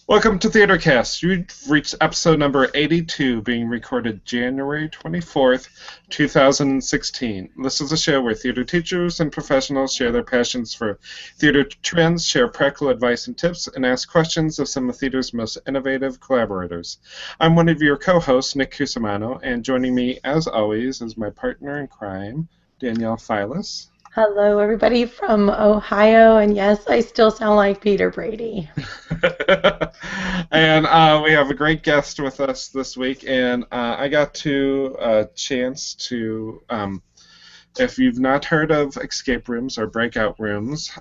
Welcome to TheatreCast. You've reached episode number 82, being recorded January 24th, 2016. This is a show where theater teachers and professionals share their passions for theater trends, share practical advice and tips, and ask questions of some of theater's most innovative collaborators. I'm one of your co-hosts, Nick Cusumano, and joining me, as always, is my partner in crime, Danielle Filas. Hello, everybody from Ohio, and yes, I still sound like Peter Brady. And we have a great guest with us this week, and I got a chance to, if you've not heard of escape rooms or breakout rooms,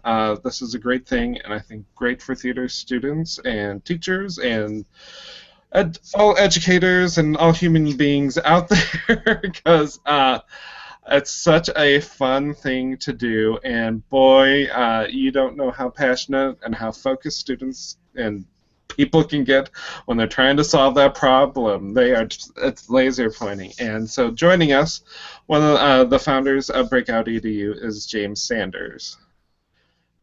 this is a great thing, and I think great for theater students and teachers and all educators and all human beings out there, because it's such a fun thing to do, and boy, you don't know how passionate and how focused students and people can get when they're trying to solve that problem. It's laser pointing. And so joining us, one of the founders of Breakout EDU is James Sanders.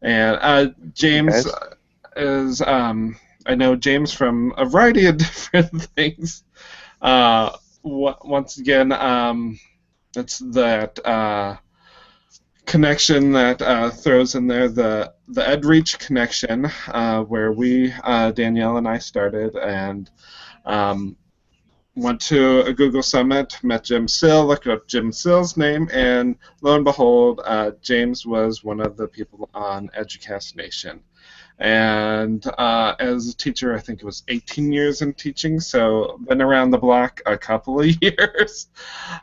And James is, I know James from a variety of different things. Once again, it's that connection that throws in there the EdReach connection, where Danielle and I started, and went to a Google Summit, met Jim Sill, looked up Jim Sill's name, and lo and behold, James was one of the people on EduCast Nation. And as a teacher, I think it was 18 years in teaching, so been around the block a couple of years,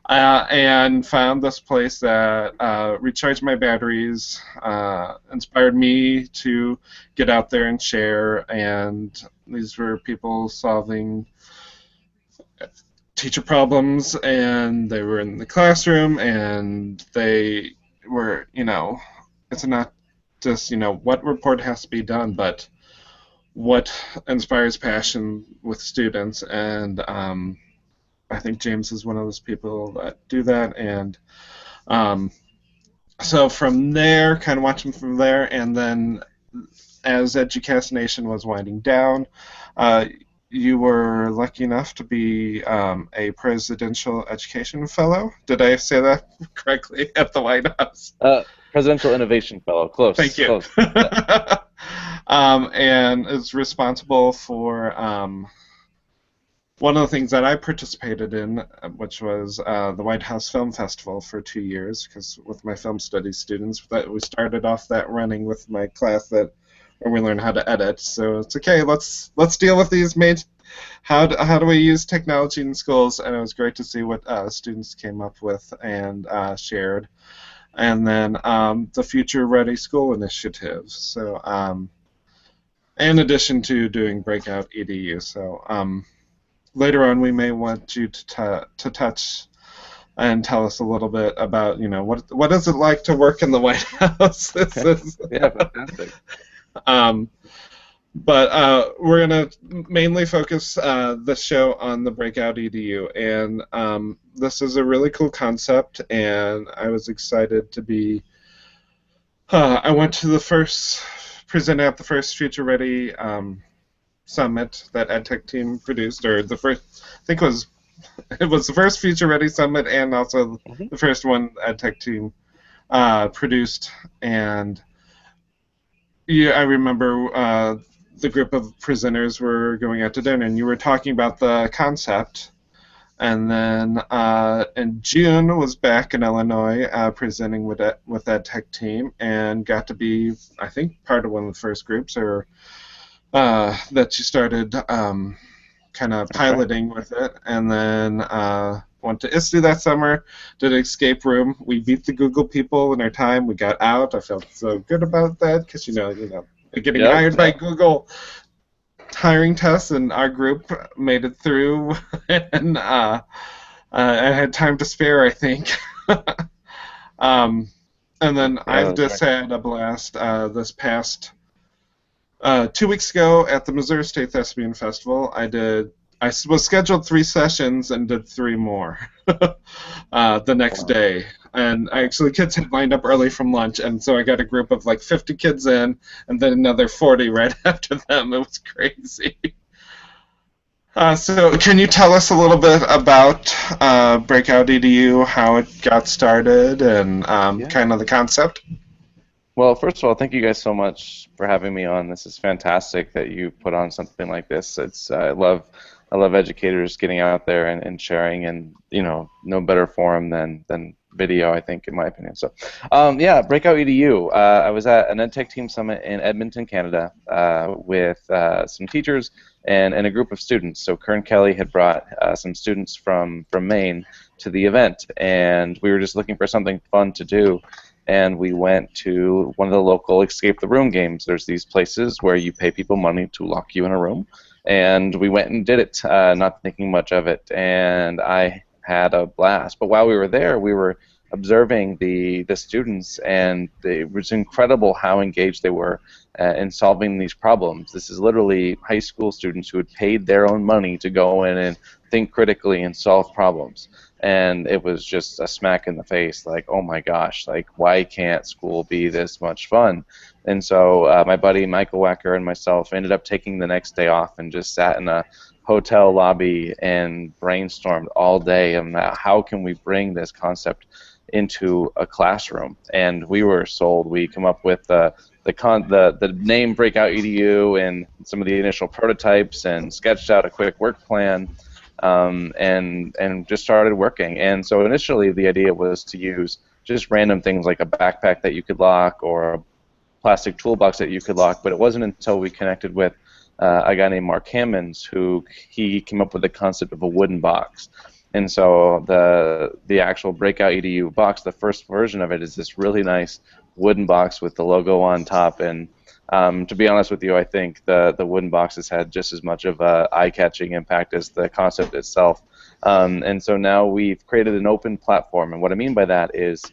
and found this place that recharged my batteries, inspired me to get out there and share, and these were people solving teacher problems, and they were in the classroom, and they were, it's not just, what report has to be done, but what inspires passion with students. And I think James is one of those people that do that. And so from there, kind of watching from there, and then as EduCast Nation was winding down, you were lucky enough to be a presidential education fellow. Did I say that correctly? At the White House? Presidential Innovation Fellow. Close. Thank you. Close. And is responsible for one of the things that I participated in, which was the White House Film Festival for 2 years, because with my film studies students, we started off that running with my class where we learn how to edit. So it's okay. Let's deal with these. How do we use technology in schools? And it was great to see what students came up with and shared. And then the Future Ready School Initiative. So, in addition to doing Breakout EDU. So, later on, we may want you to touch and tell us a little bit about, what is it like to work in the White House? Yeah, fantastic. But we're going to mainly focus the show on the Breakout EDU, and this is a really cool concept, and I was excited to be. I went to presented at the first Future Ready Summit that EdTechTeam produced, or the first. I think it was the first Future Ready Summit, and also the first one EdTechTeam produced, and yeah, I remember. The group of presenters were going out to dinner, and you were talking about the concept. And then in June was back in Illinois presenting with EdTechTeam, and got to be, I think, part of one of the first groups that you started kind of piloting with it. And then went to ISTU that summer, did an escape room. We beat the Google people in our time. We got out. I felt so good about that because getting hired by Google hiring tests, and our group made it through, and I had time to spare, I think. And then I've just had a blast this past 2 weeks ago at the Missouri State Thespian Festival. I was scheduled 3 sessions and did 3 more the next day. And kids had lined up early from lunch, and so I got a group of like 50 kids in, and then another 40 right after them. It was crazy. So can you tell us a little bit about Breakout EDU, how it got started, and Yeah. kind of the concept? Well, first of all, thank you guys so much for having me on. This is fantastic that you put on something like this. It's I love educators getting out there and sharing, and no better forum than video, I think, in my opinion. So, yeah, Breakout EDU. I was at an EdTechTeam summit in Edmonton, Canada, with some teachers and a group of students. So Kern Kelly had brought some students from Maine to the event, and we were just looking for something fun to do. And we went to one of the local escape the room games. There's these places where you pay people money to lock you in a room, and we went and did it, not thinking much of it, and I had a blast. But while we were there, we were observing the students, and it was incredible how engaged they were in solving these problems. This is literally high school students who had paid their own money to go in and think critically and solve problems. And it was just a smack in the face, like, oh my gosh, like, why can't school be this much fun? And so my buddy Michael Wacker and myself ended up taking the next day off and just sat in a hotel lobby and brainstormed all day on how can we bring this concept into a classroom. And we were sold. We come up with the name Breakout EDU and some of the initial prototypes and sketched out a quick work plan. And just started working. And so initially the idea was to use just random things like a backpack that you could lock or a plastic toolbox that you could lock, but it wasn't until we connected with a guy named Mark Hammonds who he came up with the concept of a wooden box. And so the actual Breakout EDU box, the first version of it, is this really nice wooden box with the logo on top. And to be honest with you, I think the wooden boxes had just as much of a eye-catching impact as the concept itself. And so now we've created an open platform, and what I mean by that is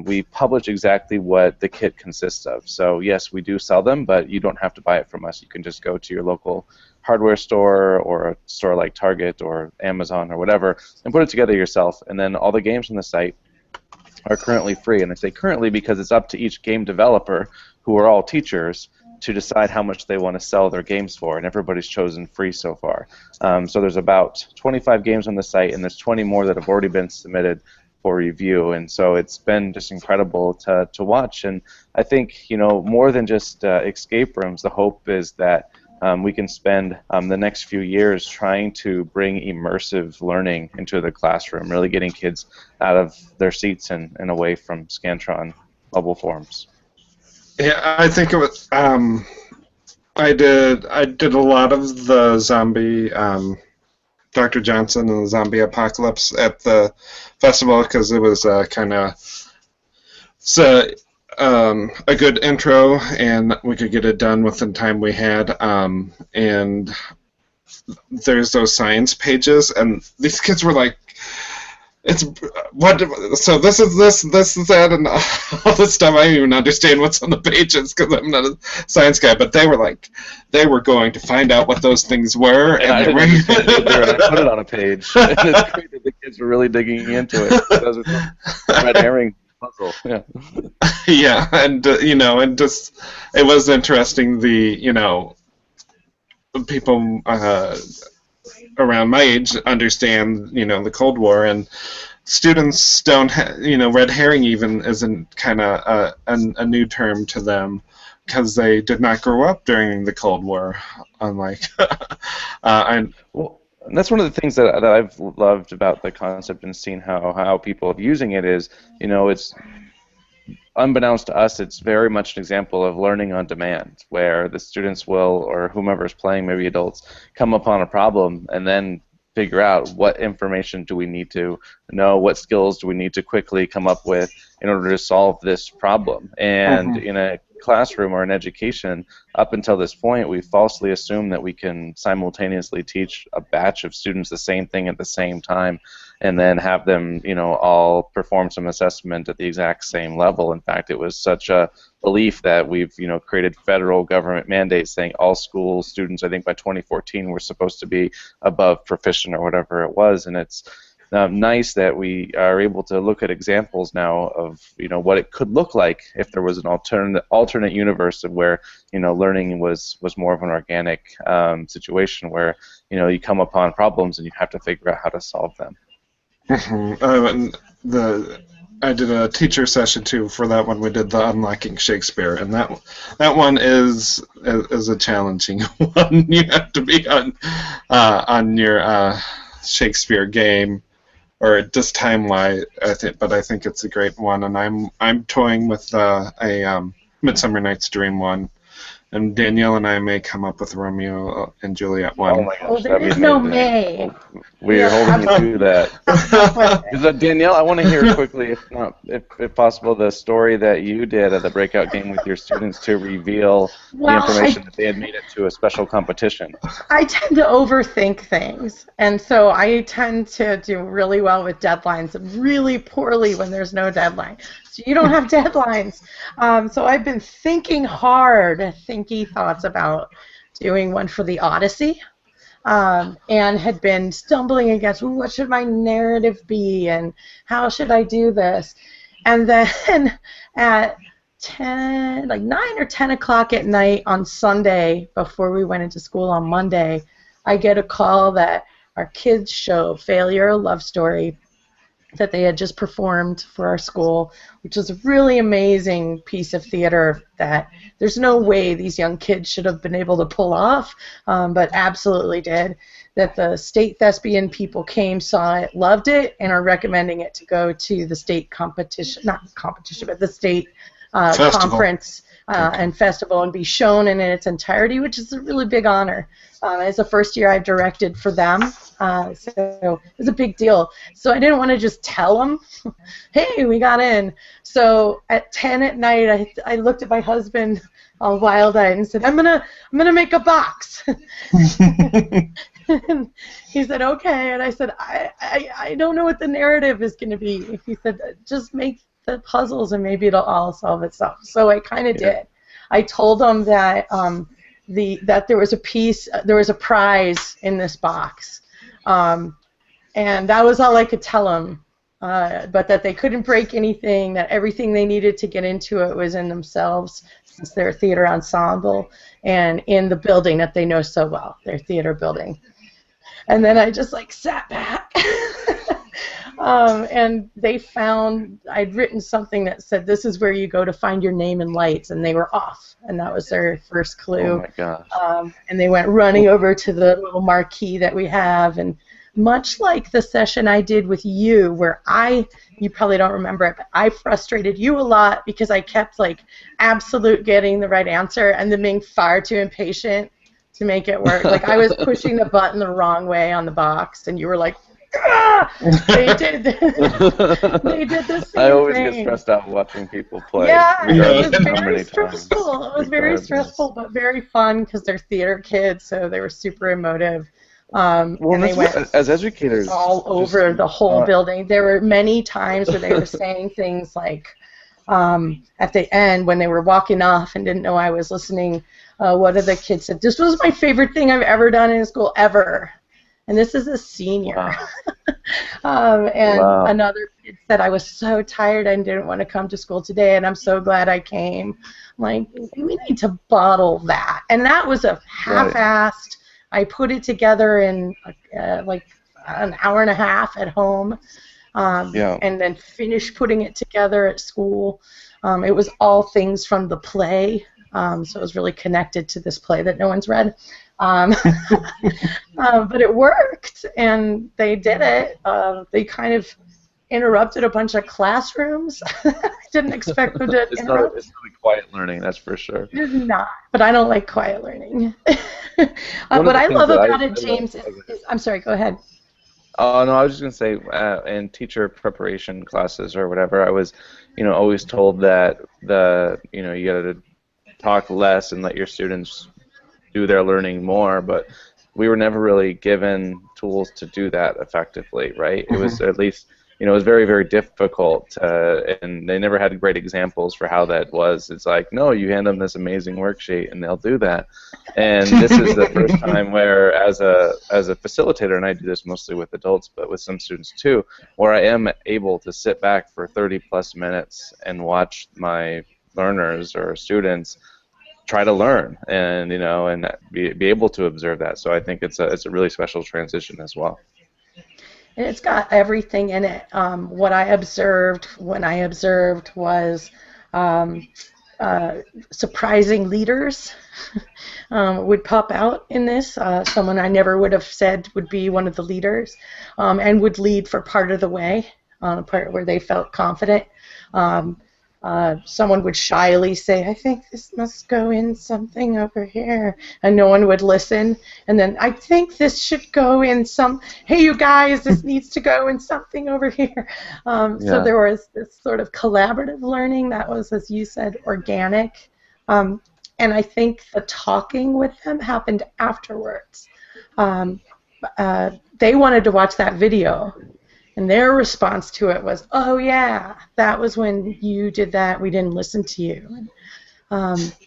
we publish exactly what the kit consists of. So yes, we do sell them, but you don't have to buy it from us. You can just go to your local hardware store or a store like Target or Amazon or whatever and put it together yourself. And then all the games on the site are currently free. And I say currently because it's up to each game developer, who are all teachers, to decide how much they want to sell their games for, and everybody's chosen free so far. So there's about 25 games on the site, and there's 20 more that have already been submitted for review, and so it's been just incredible to watch. And I think, more than just escape rooms, the hope is that we can spend the next few years trying to bring immersive learning into the classroom, really getting kids out of their seats and away from Scantron mobile forms. Yeah, I think it was. I did a lot of the zombie, Dr. Johnson and the zombie apocalypse at the festival because it was kind of a good intro, and we could get it done within the time we had. And there's those science pages, and these kids were like, "It's what? So this is this is that, and all this stuff." I don't even understand what's on the pages because I'm not a science guy. But they were like, they were going to find out what those things were, and I didn't understand it either, and I put it on a page. And it's great that the kids were really digging into it. Those are red herring puzzle. Yeah. Yeah, and and just it was interesting. People around my age understand, the Cold War, and students don't, red herring even isn't kind of a new term to them because they did not grow up during the Cold War, unlike. Well, that's one of the things that I've loved about the concept and seeing how people are using it is, it's unbeknownst to us, it's very much an example of learning on demand, where the students will, or whomever is playing, maybe adults, come upon a problem and then figure out what information do we need to know, what skills do we need to quickly come up with in order to solve this problem. And in a classroom or in education, up until this point, we falsely assume that we can simultaneously teach a batch of students the same thing at the same time and then have them, all perform some assessment at the exact same level. In fact, it was such a belief that we've, created federal government mandates saying all school students, I think by 2014, were supposed to be above proficient or whatever it was, and it's nice that we are able to look at examples now of what it could look like if there was an alternate universe of where learning was more of an organic situation where you come upon problems and you have to figure out how to solve them. And I did a teacher session too for that one. We did the Unlocking Shakespeare, and that one is a challenging one. You have to be on your Shakespeare game, or just time-wise. But I think it's a great one, and I'm toying with a Midsummer Night's Dream one. And Danielle and I may come up with Romeo and Juliet one. Oh my gosh, there is no May. We are holding you to that. Danielle, I want to hear quickly, if possible, the story that you did at the breakout game with your students to reveal the information that they had made it to a special competition. I tend to overthink things, and so I tend to do really well with deadlines and really poorly when there's no deadline. So you don't have deadlines. So I've been thinking hard, thinky thoughts about doing one for the Odyssey, and had been stumbling against what should my narrative be and how should I do this. And then at 9 or 10 o'clock at night on Sunday, before we went into school on Monday, I get a call that our kids' show, Failure, a Love Story, that they had just performed for our school, which was a really amazing piece of theater that there's no way these young kids should have been able to pull off, but absolutely did. That the state thespian people came, saw it, loved it, and are recommending it to go to the state competition, not competition, but the state conference and festival and be shown in its entirety, which is a really big honor. It's the first year I've directed for them, so it was a big deal. So I didn't want to just tell them, hey, we got in. So at 10 at night, I looked at my husband all wild-eyed and said, I'm gonna make a box. And he said, okay. And I said, I don't know what the narrative is going to be. He said, just make the puzzles and maybe it'll all solve itself. So I kind of did. I told them that that there was a prize in this box, and that was all I could tell them. But that they couldn't break anything, that everything they needed to get into it was in themselves, since they're a theater ensemble, and in the building that they know so well, their theater building. And then I just sat back. And they found I'd written something that said, this is where you go to find your name in lights, and they were off, and that was their first clue. Oh my gosh. And they went running over to the little marquee that we have, and much like the session I did with you, where you probably don't remember it, but I frustrated you a lot because I kept absolute getting the right answer and then being far too impatient to make it work. I was pushing the button the wrong way on the box, and you were like, ah! They did the same I always thing. get stressed out watching people play. Yeah, it was how very many stressful. times. It was very stressful, but very fun because they're theater kids, so they were super emotive. And they went as educators all over the whole building. There were many times where they were saying things like, at the end when they were walking off and didn't know I was listening, one of the kids said, this was my favorite thing I've ever done in school ever. And this is a senior. Wow. Another kid said, I was so tired and didn't want to come to school today, and I'm so glad I came. I'm like, we need to bottle that. And that was a half-assed, I put it together in an hour and a half at home, and then finished putting it together at school. It was all things from the play, so it was really connected to this play that no one's read. But it worked, and they did it. They kind of interrupted a bunch of classrooms. I didn't expect them to interrupt. It's not quiet learning, that's for sure. It's not, but I don't like quiet learning. What I love about it, James, is I'm sorry, go ahead. Oh, no, I was just going to say, in teacher preparation classes or whatever, I was, always told that you got to talk less and let your students do their learning more, but we were never really given tools to do that effectively, right? It was at least you know, it was very, very difficult, and they never had great examples for how that was. It's like, no, you hand them this amazing worksheet, and they'll do that. And this is the first time where, as a facilitator, and I do this mostly with adults, but with some students too, where I am able to sit back for 30+ minutes and watch my learners or students try to learn, and you know, and be able to observe that. So I think it's a really special transition as well. And it's got everything in it. What I observed when I observed was surprising leaders would pop out in this. Someone I never would have said would be one of the leaders, and would lead for part of the way, on a part where they felt confident. Someone would shyly say, I think this must go in something over here, and no one would listen. And then, I think this should go in some, hey you guys, this needs to go in something over here. So there was this sort of collaborative learning that was, as you said, organic. And I think the talking with them happened afterwards. They wanted to watch that video. And their response to it was, oh yeah, that was when you did that, we didn't listen to you.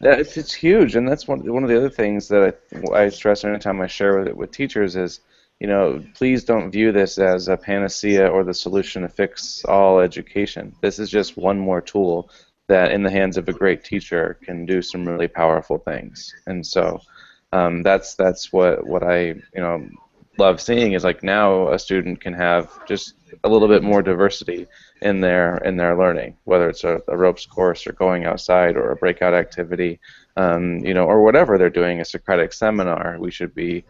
It's huge, and that's one of the other things that I stress anytime I share with teachers is, you know, please don't view this as a panacea or the solution to fix all education. This is just one more tool that, in the hands of a great teacher, can do some really powerful things. And so that's what I, you know, love seeing, is like now a student can have just a little bit more diversity in their learning, whether it's a ropes course or going outside or a breakout activity, you know, or whatever they're doing, a Socratic seminar. We should be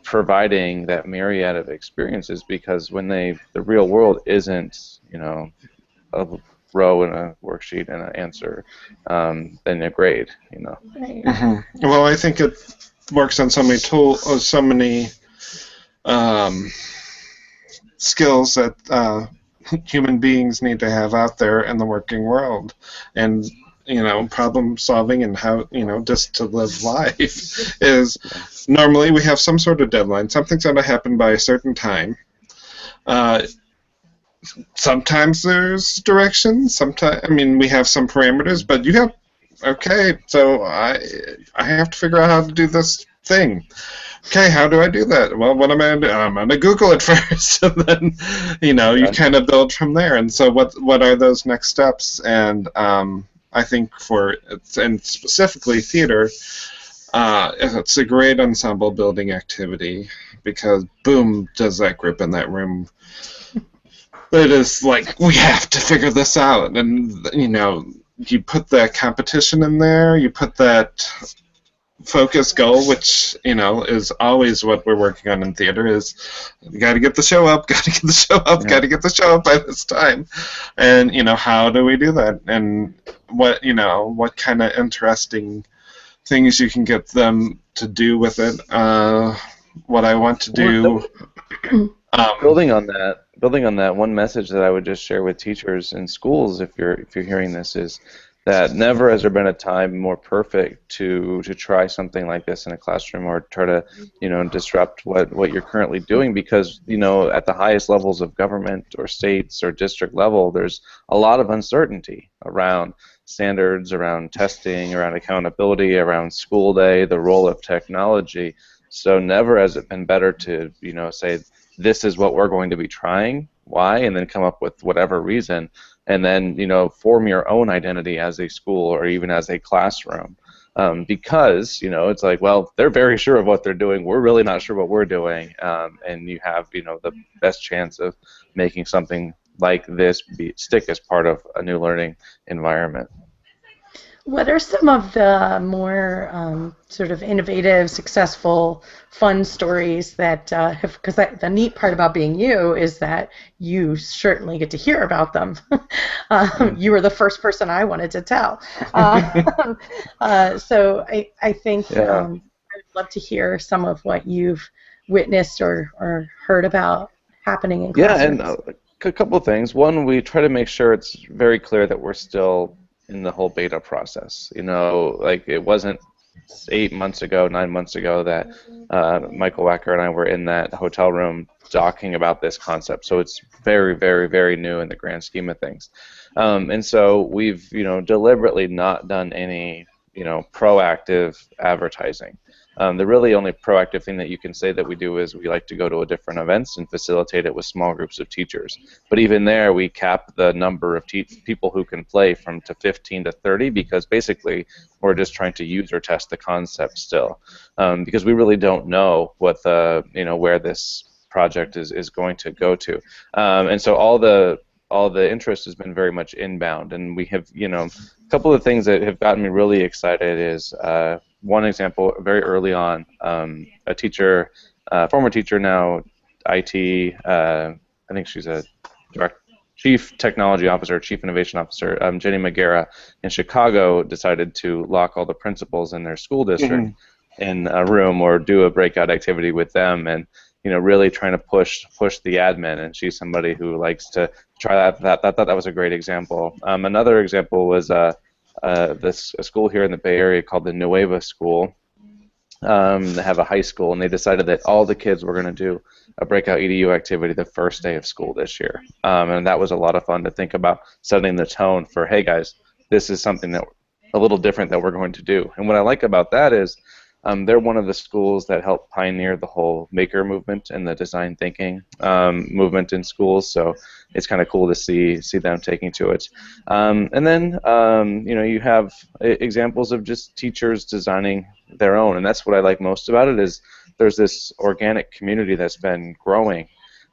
providing that myriad of experiences, because when the real world isn't, you know, a row in a worksheet and an answer, then a grade, you know. Mm-hmm. Well, I think it works on so many skills that human beings need to have out there in the working world, and you know, problem solving and how, you know, just to live life is normally we have some sort of deadline. Something's going to happen by a certain time. Sometimes there's directions. Sometimes, I mean, we have some parameters, but you have, okay, so I have to figure out how to do this thing. Okay, how do I do that? Well, what am I going to do? I'm going to Google it first, and then, you know, you kind of build from there. And so what are those next steps? And I think and specifically theater, it's a great ensemble building activity, because boom, does that grip in that room. It is like, we have to figure this out. And, you know, you put that competition in there, you put that focus goal, which, you know, is always what we're working on in theater, is you got to get the show up, got to get the show up, got to get the show up by this time. And, you know, how do we do that? And what, you know, what kind of interesting things you can get them to do with it. What I want to do. Building on that, one message that I would just share with teachers in schools, if you're hearing this, is that never has there been a time more perfect to try something like this in a classroom, or try to, you know, disrupt what you're currently doing, because, you know, at the highest levels of government or states or district level, there's a lot of uncertainty around standards, around testing, around accountability, around school day, the role of technology. So never has it been better to, you know, say, this is what we're going to be trying, why, and then come up with whatever reason, and then, you know, form your own identity as a school or even as a classroom. Because, you know, it's like, well, they're very sure of what they're doing, we're really not sure what we're doing, and you have, you know, the best chance of making something like this stick as part of a new learning environment. What are some of the more sort of innovative, successful, fun stories that have, because the neat part about being you is that you certainly get to hear about them. You were the first person I wanted to tell. So I think I'd love to hear some of what you've witnessed or heard about happening in classrooms. Yeah, and a couple of things. One, we try to make sure it's very clear that we're still in the whole beta process. You know, like, it wasn't 8 months ago, 9 months ago that Michael Wacker and I were in that hotel room talking about this concept. So it's very, very, very new in the grand scheme of things. And so we've, deliberately not done any, proactive advertising. The really only proactive thing that you can say that we do is we like to go to different events and facilitate it with small groups of teachers. But even there, we cap the number of people who can play from to 15 to 30 because basically we're just trying to user test the concept still, because we really don't know what the where this project is going to go to, and so all the interest has been very much inbound, and we have a couple of things that have gotten me really excited is. One example, very early on, a teacher, former teacher now, IT, I think she's a chief technology officer, chief innovation officer, Jenny Magera in Chicago decided to lock all the principals in their school district in a room or do a breakout activity with them, and really trying to push the admin. And she's somebody who likes to try that. I thought that was a great example. Another example was. A school here in the Bay Area called the Nueva School. They have a high school, and they decided that all the kids were going to do a Breakout EDU activity the first day of school this year. And that was a lot of fun to think about setting the tone for, hey guys, this is something that a little different that we're going to do. And what I like about that is they're one of the schools that helped pioneer the whole maker movement and the design thinking movement in schools. So it's kind of cool to see them taking to it. And then you have examples of just teachers designing their own, and that's what I like most about it. Is there's this organic community that's been growing.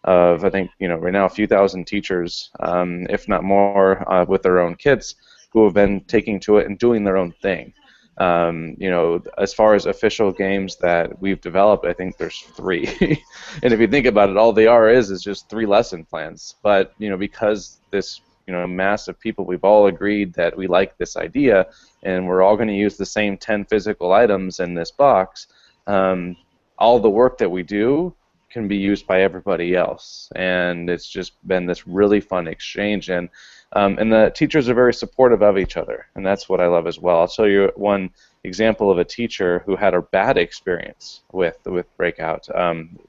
Of I think right now a few thousand teachers, if not more, with their own kids who have been taking to it and doing their own thing. As far as official games that we've developed, I think there's 3. And if you think about it, all they are is just 3 lesson plans. But because this mass of people, we've all agreed that we like this idea, and we're all going to use the same 10 physical items in this box. All the work that we do can be used by everybody else, and it's just been this really fun exchange. And the teachers are very supportive of each other, and that's what I love as well. I'll show you one example of a teacher who had a bad experience with Breakout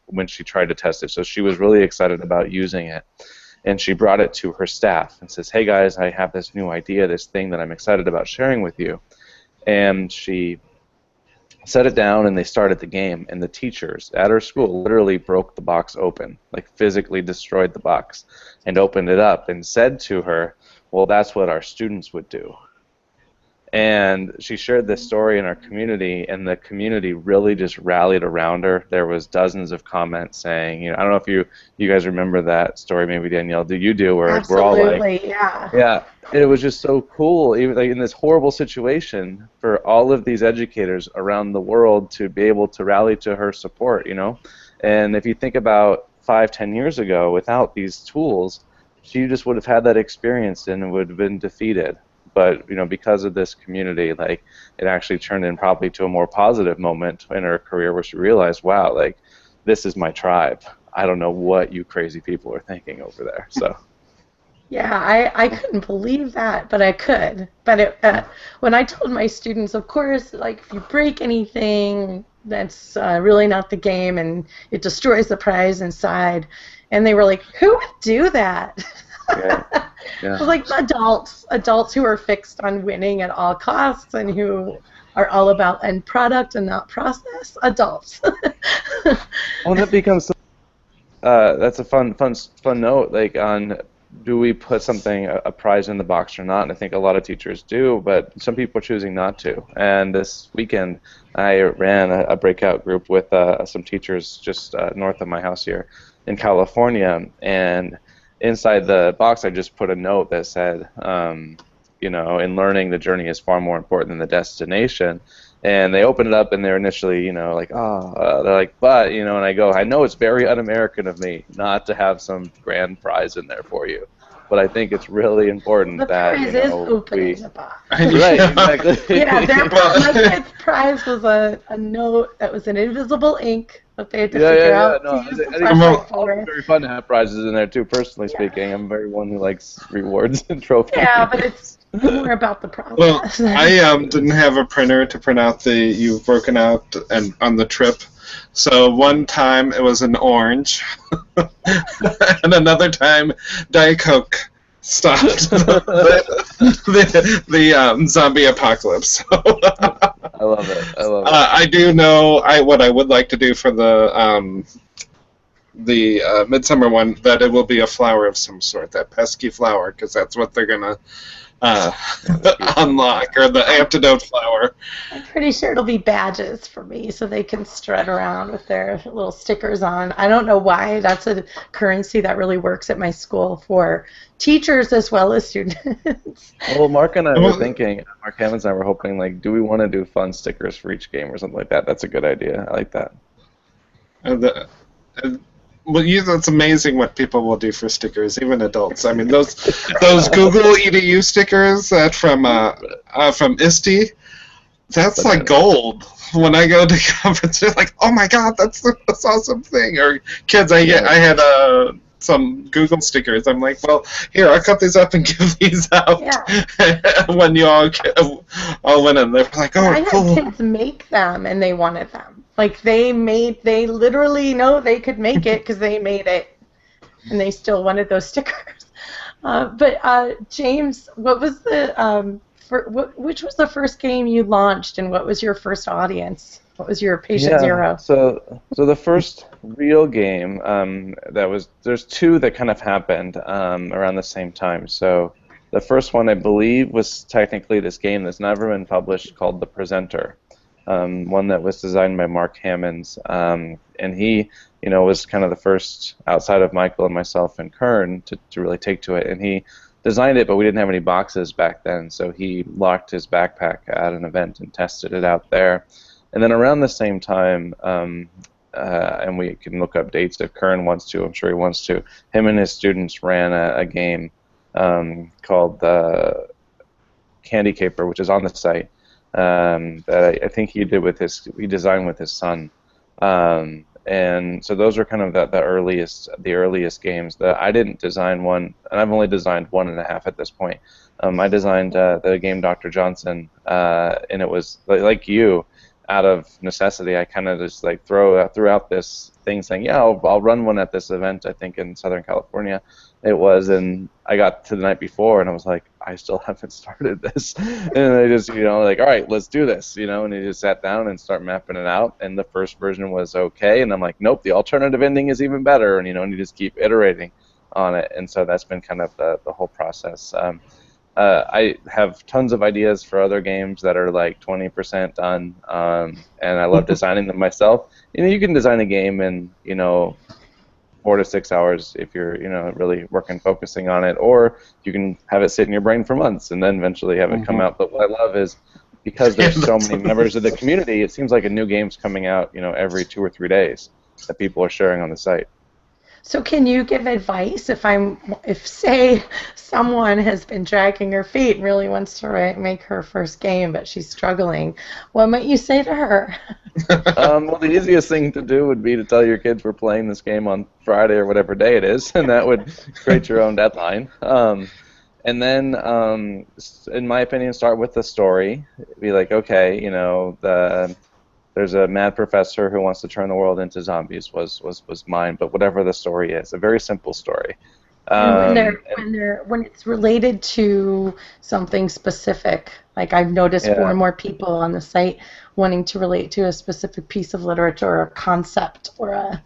when she tried to test it. So she was really excited about using it, and she brought it to her staff and says, hey guys, I have this new idea, this thing that I'm excited about sharing with you. And she set it down, and they started the game, and the teachers at her school literally broke the box open, like physically destroyed the box, and opened it up and said to her, well, that's what our students would do. And she shared this story in our community, and the community really just rallied around her. There was dozens of comments saying, I don't know if you guys remember that story, maybe Danielle, do you do, where Absolutely, we're all like, yeah, it was just so cool, even like in this horrible situation, for all of these educators around the world to be able to rally to her support, And if you think about 5-10 years ago, without these tools, she just would have had that experience and would have been defeated. But because of this community, like, it actually turned in probably to a more positive moment in her career where she realized, wow, like, this is my tribe. I don't know what you crazy people are thinking over there. So. Yeah, I couldn't believe that, but I could. But when I told my students, of course, like, if you break anything, that's really not the game, and it destroys the prize inside. And they were like, who would do that? Yeah. Yeah. Like adults who are fixed on winning at all costs and who are all about end product and not process. Adults. Well, that becomes that's a fun note. Like, on do we put something, a prize in the box or not? And I think a lot of teachers do, but some people are choosing not to. And this weekend, I ran a breakout group with some teachers just north of my house here in California, and inside the box, I just put a note that said, in learning, the journey is far more important than the destination. And they opened it up, and they're initially, like, oh, they're like, but, and I go, I know it's very un-American of me not to have some grand prize in there for you, but I think it's really important that, prize is opening the box. Right, exactly. Yeah, my kid's prize was a note that was in invisible ink that they had to figure out. No, to use the it's very fun to have prizes in there too. Personally speaking, I'm very one who likes rewards and trophies. Yeah, but More about the Well, process. I didn't have a printer to print out the you've broken out and on the trip. So one time it was an orange, and another time Diet Coke stopped the zombie apocalypse. I love it. I love it. I do know what I would like to do for the midsummer one, that it will be a flower of some sort, that pesky flower, because that's what they're gonna uh, unlock, or the antidote flower. I'm pretty sure it'll be badges for me so they can strut around with their little stickers on. I don't know why that's a currency that really works at my school for teachers as well as students. Well, Mark and I were thinking, Mark Hammonds and I were hoping, like, do we want to do fun stickers for each game or something like that? That's a good idea. I like that. Well, it's amazing what people will do for stickers, even adults. I mean, those Google EDU stickers that from ISTE, that's like gold. When I go to conferences, like, oh my god, that's this awesome thing. Or kids, I had some Google stickers. I'm like, well, here, I'll cut these up and give these out when you all went in. They're like, oh, cool. I had kids make them, and they wanted them. Like, they literally know they could make it because they made it, and they still wanted those stickers. But James, what was which was the first game you launched, and what was your first audience? What was your patient zero? So the first real game there's two that kind of happened around the same time. So the first one, I believe, was technically this game that's never been published called The Presenter. One that was designed by Mark Hammonds, and he, was kind of the first outside of Michael and myself and Kern to really take to it. And he designed it, but we didn't have any boxes back then, so he locked his backpack at an event and tested it out there. And then around the same time, and we can look up dates if Kern wants to, I'm sure he wants to, him and his students ran a game called Candy Caper, which is on the site. That I think he designed with his son, and so those are kind of the earliest games. That I didn't design one, and I've only designed 1.5 at this point. I designed the game Dr. Johnson, and it was like you, out of necessity. I kind of just like threw out this thing saying, yeah, I'll run one at this event, I think in Southern California it was, and I got to the night before and I was like, I still haven't started this. And I just, like, all right, let's do this, and he just sat down and started mapping it out, and the first version was okay, and I'm like, nope, the alternative ending is even better, and and you just keep iterating on it, and so that's been kind of the whole process. I have tons of ideas for other games that are like 20% done, and I love designing them myself. You can design a game in 4 to 6 hours if you're really focusing on it, or you can have it sit in your brain for months and then eventually have it come out. But what I love is, because there's so many members of the community, it seems like a new game's coming out every 2 or 3 days that people are sharing on the site. So can you give advice if say someone has been dragging her feet and really wants to make her first game, but she's struggling? What might you say to her? Well, the easiest thing to do would be to tell your kids we're playing this game on Friday or whatever day it is, and that would create your own deadline. And then, in my opinion, start with the story. Be like, okay, there's a mad professor who wants to turn the world into zombies was mine, but whatever the story is, a very simple story. And when it's related to something specific, like I've noticed more and more people on the site wanting to relate to a specific piece of literature or a concept or a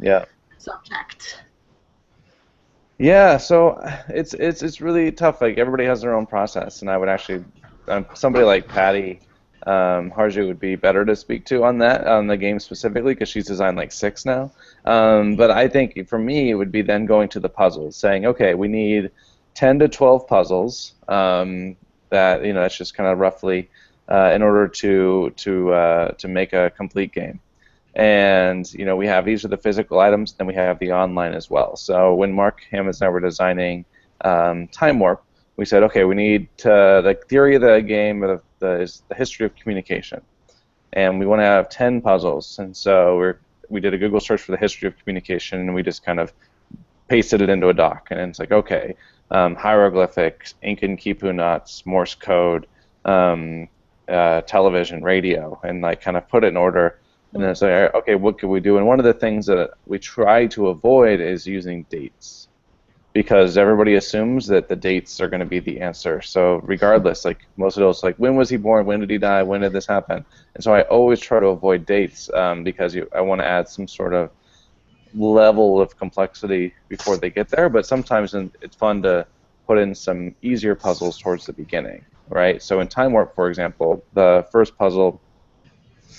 subject. Yeah, so it's really tough. Like, everybody has their own process, and I would actually, somebody like Patty Harju would be better to speak to on the game specifically, because she's designed like 6 now. But I think for me it would be then going to the puzzles, saying, okay, we need 10 to 12 puzzles that that's just kind of roughly in order to make a complete game. And we have these are the physical items, then we have the online as well. So when Mark Hammonds and I were designing Time Warp, we said, okay, we need the theory of the game is the history of communication, and we want to have 10 puzzles. And so we did a Google search for the history of communication, and we just kind of pasted it into a doc. And it's like, okay, hieroglyphics, ink and kipu knots, Morse code, television, radio, and like kind of put it in order. And then say, okay, what could we do? And one of the things that we try to avoid is using dates, because everybody assumes that the dates are going to be the answer. So regardless, like most adults, like when was he born? When did he die? When did this happen? And so I always try to avoid dates because I want to add some sort of level of complexity before they get there. But sometimes it's fun to put in some easier puzzles towards the beginning, right? So in Time Warp, for example, the first puzzle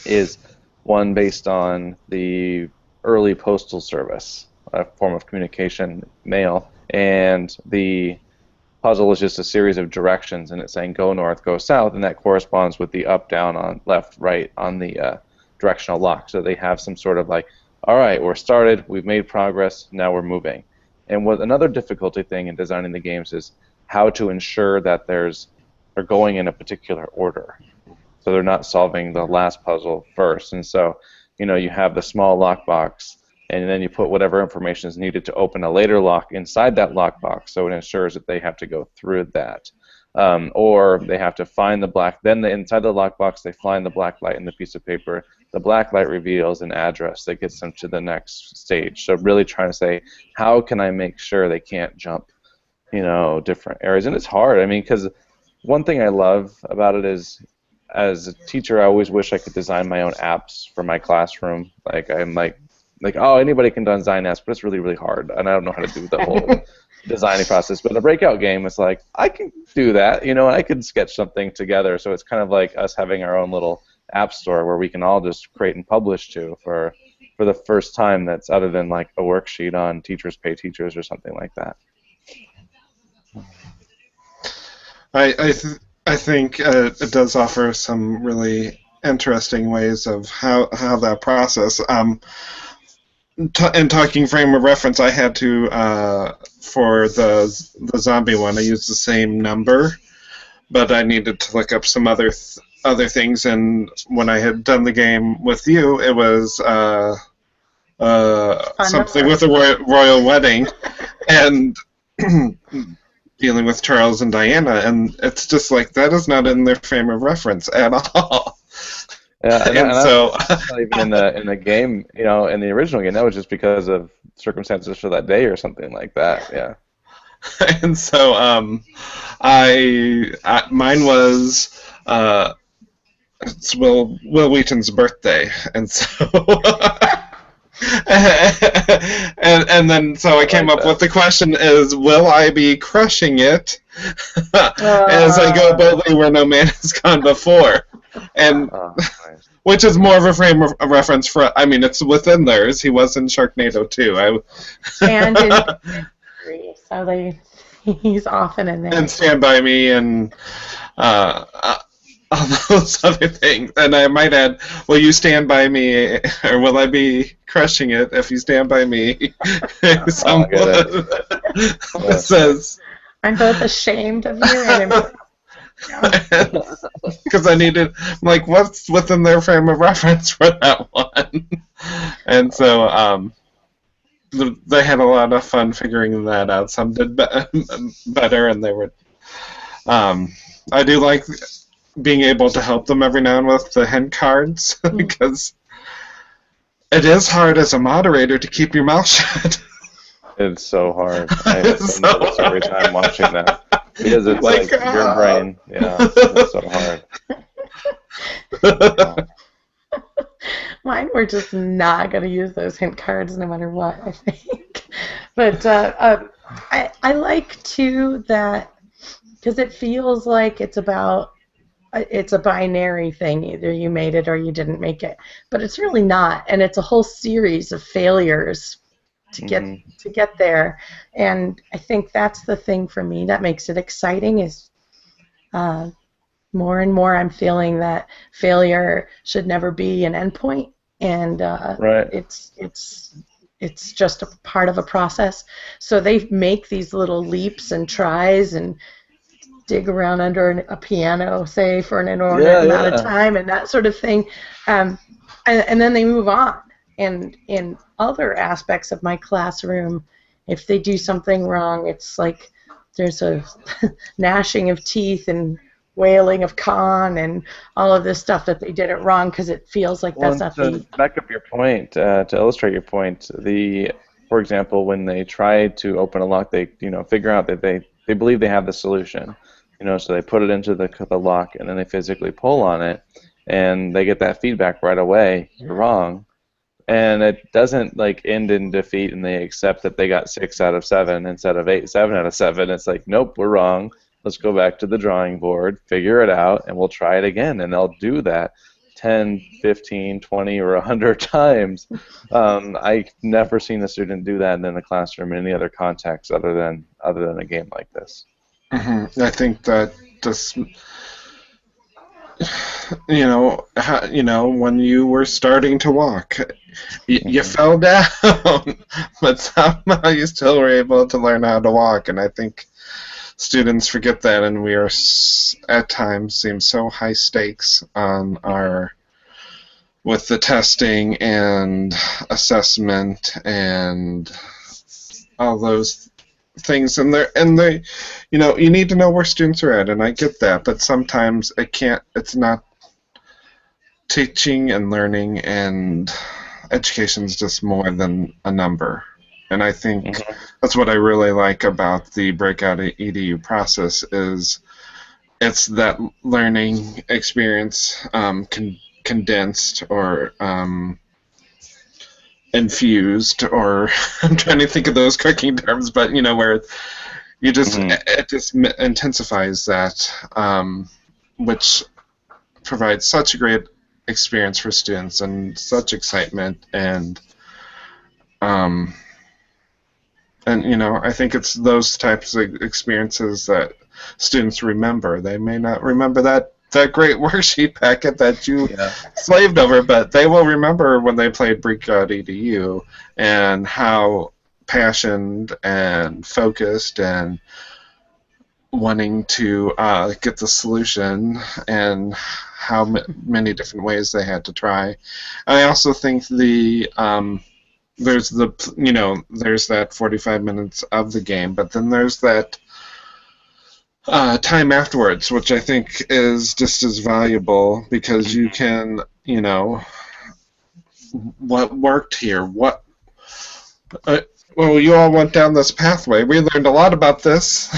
is one based on the early postal service, a form of communication, mail, and the puzzle is just a series of directions, and it's saying go north, go south, and that corresponds with the up, down, on left, right on the directional lock. So they have some sort of like, all right, we're started, we've made progress, now we're moving. And what another difficulty thing in designing the games is how to ensure that they're going in a particular order. So they're not solving the last puzzle first. And so, you know, you have the small lockbox, and then you put whatever information is needed to open a later lock inside that lockbox, so it ensures that they have to go through that. Or they have to find the black, then inside the lockbox they find the black light in the piece of paper. The black light reveals an address that gets them to the next stage. So really trying to say, how can I make sure they can't jump, you know, different areas? And it's hard, I mean, because one thing I love about it is, as a teacher, I always wish I could design my own apps for my classroom. Like I'm like, oh, anybody can design apps, but it's really, really hard, and I don't know how to do the whole designing process. But in a breakout game, it's like I can do that, you know, and I can sketch something together. So it's kind of like us having our own little app store where we can all just create and publish to for the first time. That's other than like a worksheet on Teachers Pay Teachers or something like that. I think it does offer some really interesting ways of how that process. In talking frame of reference, I had to for the zombie one, I used the same number, but I needed to look up some other things. And when I had done the game with you, it was something with a royal wedding, and dealing with Charles and Diana, and it's just like that is not in their frame of reference at all. Yeah, and so that's not even in the game, you know, in the original game. That was just because of circumstances for that day or something like that. Yeah. And so mine was it's Will Wheaton's birthday, and so. and then so I came up with the question is, will I be crushing it as I go boldly where no man has gone before? And nice. Which is more of a frame of reference for, I mean, it's within theirs. He was in Sharknado too. And in so he's often in there. And Stand By Me and all those other things. And I might add, will you stand by me, or will I be crushing it if you stand by me? Someone says, I'm both ashamed of you and because I needed, like, what's within their frame of reference for that one? And so they had a lot of fun figuring that out. Some did better, and they were. I do like being able to help them every now and then with the hint cards, because it is hard as a moderator to keep your mouth shut. It's so hard. I get so nervous every time watching that, because it's like your brain. Yeah, it's so hard. Mine were just not going to use those hint cards no matter what, I think. But I like, too, that, because it feels like it's a binary thing. Either you made it or you didn't make it. But it's really not, and it's a whole series of failures to get there. And I think that's the thing for me that makes it exciting is more and more I'm feeling that failure should never be an endpoint, and right. it's just a part of a process. So they make these little leaps and tries and dig around under a piano, say, for an inordinate amount of time and that sort of thing, and then they move on. And in other aspects of my classroom, if they do something wrong, it's like there's a gnashing of teeth and wailing of Khan and all of this stuff that they did it wrong because it feels like that's not to back up your point, to illustrate your point, for example, when they try to open a lock, they figure out that they believe they have the solution, so they put it into the lock and then they physically pull on it, and they get that feedback right away. You're wrong. And it doesn't end in defeat, and they accept that they got 6 out of 7 instead of 7 out of 7. It's like, nope, we're wrong. Let's go back to the drawing board, figure it out, and we'll try it again. And they'll do that 10, 15, 20, or 100 times. I've never seen a student do that in the classroom in any other context other than a game like this. I think that just when you were starting to walk, you fell down, but somehow you still were able to learn how to walk. And I think students forget that, and we are at times seem so high stakes on with the testing and assessment and all those things, and you need to know where students are at, and I get that, but sometimes it's not. Teaching and learning and education is just more than a number, and I think that's what I really like about the Breakout EDU process is it's that learning experience condensed or infused, or I'm trying to think of those cooking terms, but where you just it just intensifies that, which provides such a great experience for students and such excitement, and I think it's those types of experiences that students remember. They may not remember that great worksheet packet that you slaved over, but they will remember when they played Breakout EDU and how passionate and focused and wanting to get the solution and how many different ways they had to try. I also think there's that 45 minutes of the game, but then there's that time afterwards, which I think is just as valuable, because you can, what worked here, well, you all went down this pathway. We learned a lot about this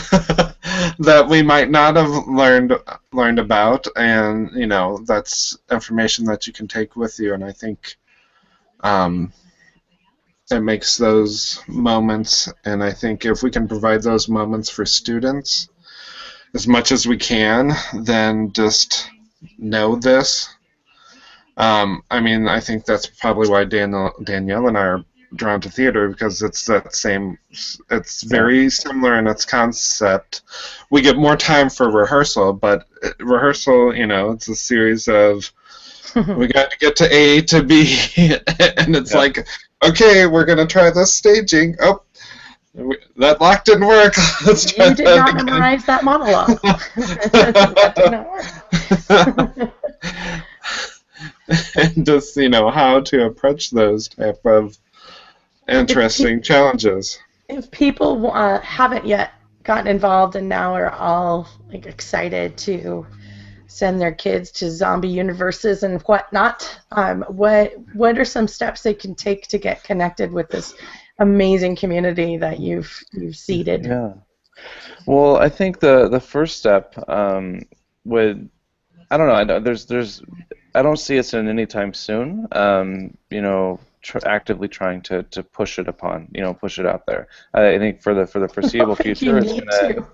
that we might not have learned about, and that's information that you can take with you. And I think it makes those moments, and I think if we can provide those moments for students as much as we can, then just know this. I think that's probably why Danielle and I are drawn to theater, because it's very similar in its concept. We get more time for rehearsal, but rehearsal, it's a series of we got to get to A to B, and it's like, okay, we're going to try this staging. Oh, that lock didn't work. Let's try you did that not again. memorize that monologue. That did not work. And just, how to approach those type of interesting challenges. If people haven't yet gotten involved and now are all excited to send their kids to zombie universes and whatnot, what are some steps they can take to get connected with this amazing community that you've seeded? Yeah. Well, I think the first step would, I don't know, I don't see us in any time soon. Actively trying to push it push it out there. I think for the foreseeable future, it's gonna.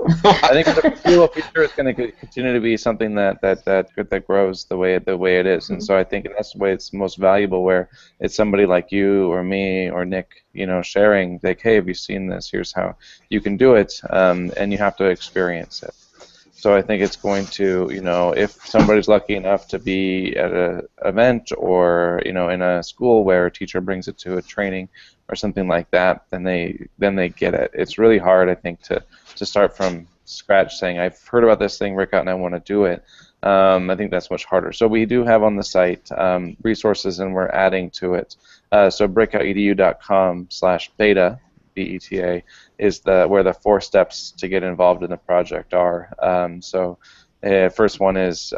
I think for the foreseeable future, it's gonna continue to be something that grows the way it is. And so I think that's the way it's most valuable, where it's somebody like you or me or Nick, sharing like, hey, have you seen this? Here's how you can do it, and you have to experience it. So I think it's going to, if somebody's lucky enough to be at an event or, in a school where a teacher brings it to a training or something like that, then they get it. It's really hard, I think, to start from scratch saying, I've heard about this thing, Breakout, and I want to do it. I think that's much harder. So we do have on the site resources, and we're adding to it. So breakoutedu.com/beta, BETA, is where the 4 steps to get involved in the project are. First one is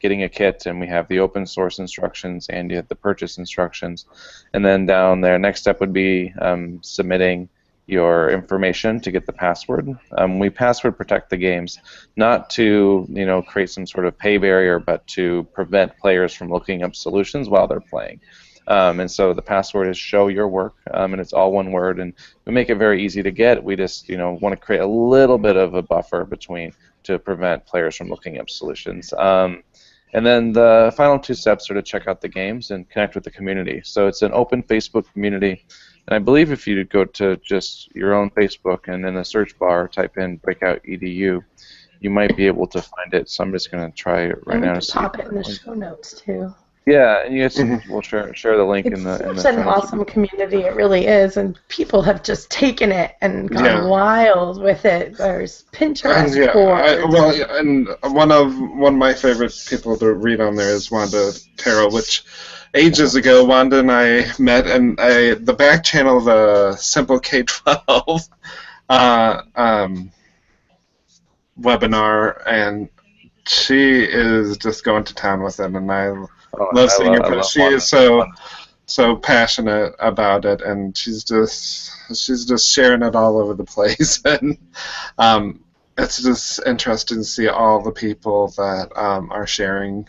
getting a kit, and we have the open source instructions and you have the purchase instructions. And then down there, next step would be submitting your information to get the password. We password protect the games, not to create some sort of pay barrier, but to prevent players from looking up solutions while they're playing. And so the password is show your work, and it's all one word, and we make it very easy to get. We just want to create a little bit of a buffer between to prevent players from looking up solutions. And then the final 2 steps are to check out the games and connect with the community. So it's an open Facebook community. And I believe if you go to just your own Facebook and in the search bar type in Breakout EDU, you might be able to find it. So I'm just going to try it right now to see. Pop it in the show notes too. Yeah, and you guys will share the link in the. It's such an awesome community. It really is, and people have just taken it and gone wild with it. There's Pinterest boards. And one of my favorite people to read on there is Wanda Terrell, which ages ago Wanda and I met, and the back channel of the Simple K-12 webinar, and she is just going to town with it, and I love seeing her. She is so passionate about it, and she's just sharing it all over the place, and it's just interesting to see all the people that are sharing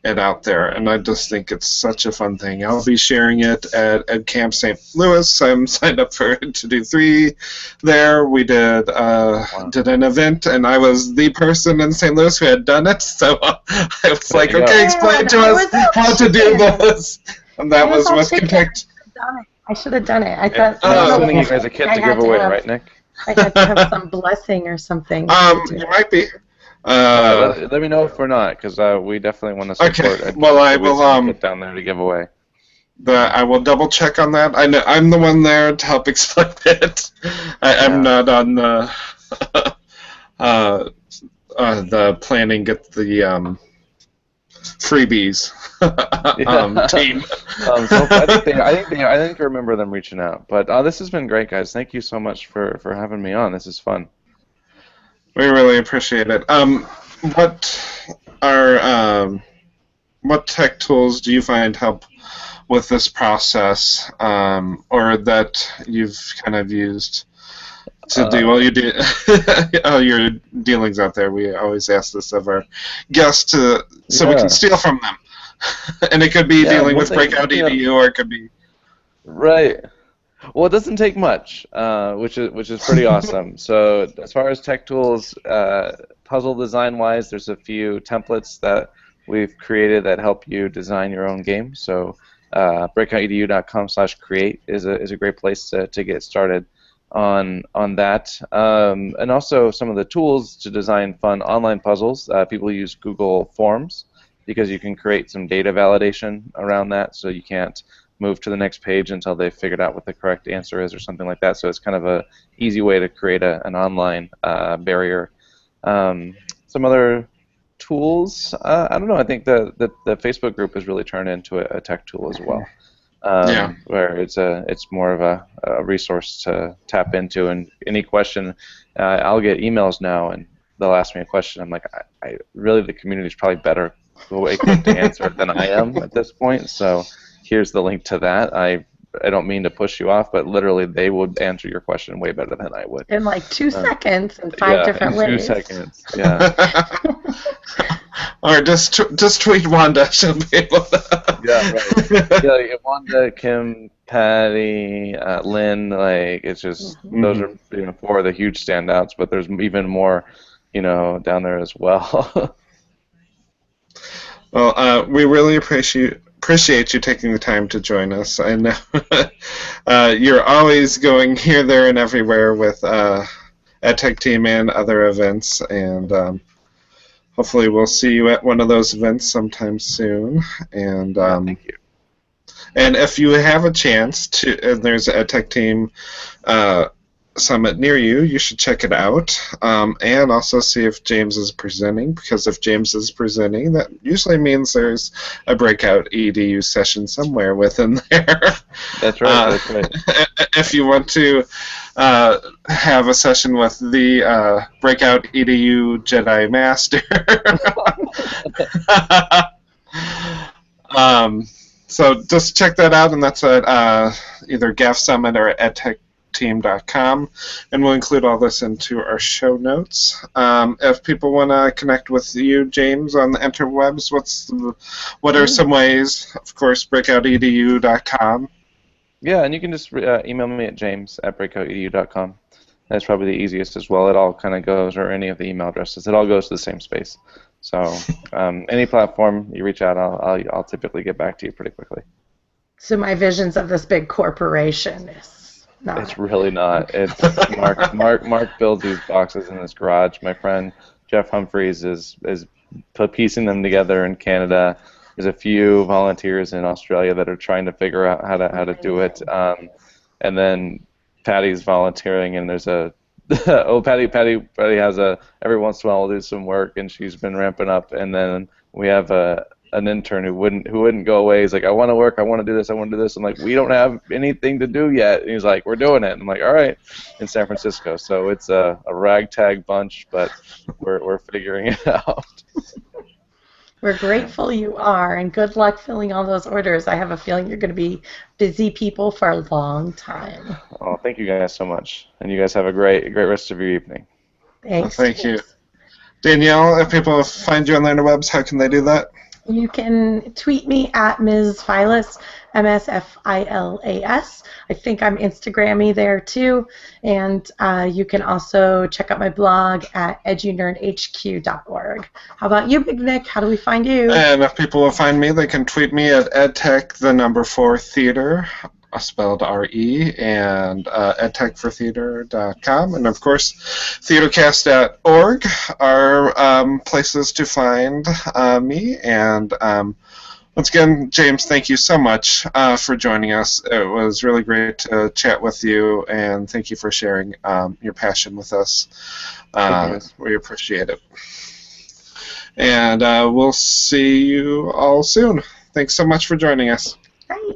it out there, and I just think it's such a fun thing. I'll be sharing it at EdCamp St. Louis. I'm signed up to do 3 there. We did an event, and I was the person in St. Louis who had done it, so I was like, okay, explain to us how to do this. And that was with Connect. I should have done it. I thought. I'm sending you guys a kit to give away, right, Nick? I had to have some blessing or something. You might be. Let me know if we're not, because we definitely want to support. Okay. Well, I will get down there to give away. I will double check on that. I know I'm the one there to help explain it. I'm not on the planning, get the freebies team. So I think I remember them reaching out. But this has been great, guys. Thank you so much for having me on. This is fun. We really appreciate it. What tech tools do you find help with this process, or that you've kind of used to do all your dealings out there? We always ask this of our guests so we can steal from them, and it could be dealing with Breakout EDU, or it could be right. Well, it doesn't take much, which is pretty awesome. So as far as tech tools, puzzle design-wise, there's a few templates that we've created that help you design your own game. So breakoutedu.com/create is a great place to get started on that. And also some of the tools to design fun online puzzles. People use Google Forms because you can create some data validation around that, so you can't move to the next page until they've figured out what the correct answer is or something like that. So it's kind of a easy way to create an online barrier. Some other tools, I don't know, I think the Facebook group has really turned into a tech tool as well. Where it's more of a resource to tap into, and any question, I'll get emails now and they'll ask me a question. I'm like, I really, the community is probably better equipped to answer it than I am at this point, so here's the link to that. I don't mean to push you off, but literally they would answer your question way better than I would. In like 2 seconds in 5 different ways. 2 seconds, yeah. Or just tweet Wanda. She'll be able to. Yeah, right. Yeah, Wanda, Kim, Patty, Lynn, like it's just those are 4 of the huge standouts, but there's even more, down there as well. Well, we really appreciate you taking the time to join us. I know you're always going here, there, and everywhere with EdTechTeam and other events, and hopefully we'll see you at one of those events sometime soon. And thank you. And if you have a chance to, there's EdTechTeam summit near you, you should check it out, and also see if James is presenting, because if James is presenting, that usually means there's a Breakout EDU session somewhere within there. That's right. That's right. If you want to have a session with the Breakout EDU Jedi Master. So just check that out, and that's at either GAF Summit or EdTechTeam.com, and we'll include all this into our show notes. If people want to connect with you, James, on the interwebs, what are some ways? Of course, BreakoutEDU.com. Yeah, and you can just email me at james@breakoutedu.com. That's probably the easiest as well. It all kind of goes, or any of the email addresses, it all goes to the same space. So any platform you reach out, I'll typically get back to you pretty quickly. So my visions of this big corporation is not. It's really not. It's Mark builds these boxes in his garage. My friend Jeff Humphreys is piecing them together in Canada. There's a few volunteers in Australia that are trying to figure out how to do it. And then Patty's volunteering, and there's a Patty has every once in a while will do some work, and she's been ramping up. And then we have an intern who wouldn't go away. He's like, I want to work, I want to do this, I want to do this. I'm like, we don't have anything to do yet. And he's like, we're doing it. And I'm like, all right, in San Francisco. So it's a ragtag bunch, but we're figuring it out. We're grateful you are, and good luck filling all those orders. I have a feeling you're going to be busy people for a long time. Oh, thank you guys so much, and you guys have a great rest of your evening. Thanks. Well, thank you. Danielle, if people find you on the interwebs, how can they do that? You can tweet me at Ms. Filas, MSFILAS. I think I'm Instagrammy there too. And you can also check out my blog at edunerdhq.org. How about you, Big Nick? How do we find you? And if people will find me, they can tweet me at edtech4theater, spelled R-E, and edtechfortheater.com. And of course, TheatreCast.org are places to find me. And once again, James, thank you so much for joining us. It was really great to chat with you, and thank you for sharing your passion with us. We appreciate it. And we'll see you all soon. Thanks so much for joining us. Bye.